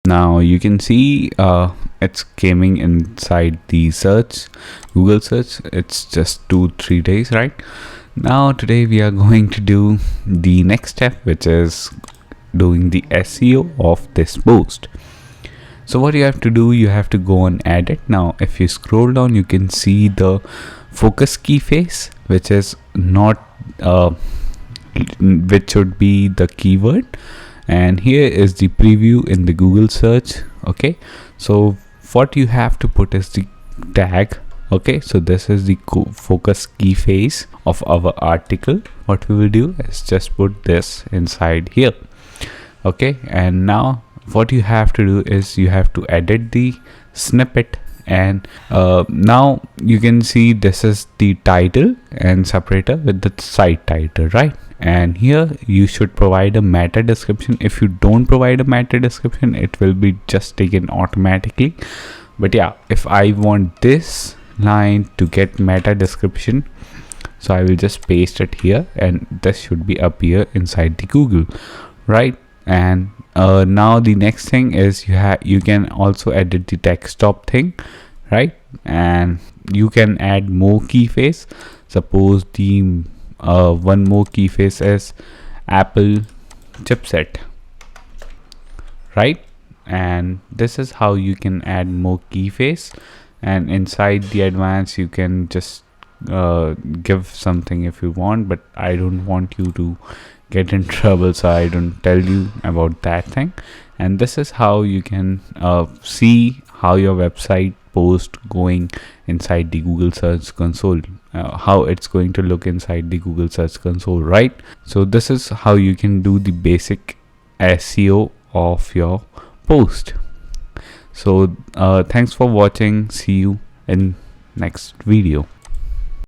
Now you can see it's gaming inside the search, Google search. It's just 2-3 days, right? Now today we are going to do the next step, which is doing the SEO of this post. So what you have to do, you have to go on edit. Now if you scroll down, you can see the focus key face, which is not which should be the keyword, and here is the preview in the Google search. Okay, so what you have to put is the tag. Okay, so this is the focus key face of our article. What we will do is just put this inside here. Okay, and now what you have to do is you have to edit the snippet, and now you can see this is the title and separator with the site title, right? And here you should provide a meta description. If you don't provide a meta description, it will be just taken automatically. But yeah, if I want this line to get meta description, so I will just paste it here, and this should be appear inside the Google, right? And now the next thing is you can also edit the text top thing, right? And you can add more key face. Suppose the one more key face is Apple chipset, right? And this is how you can add more key face. And inside the advanced, you can just give something if you want, but I don't want you to get in trouble, so I don't tell you about that thing. And this is how you can see how your website post going inside the Google search console, how it's going to look inside the Google search console, right? So this is how you can do the basic SEO of your post. So thanks for watching. See you in next video.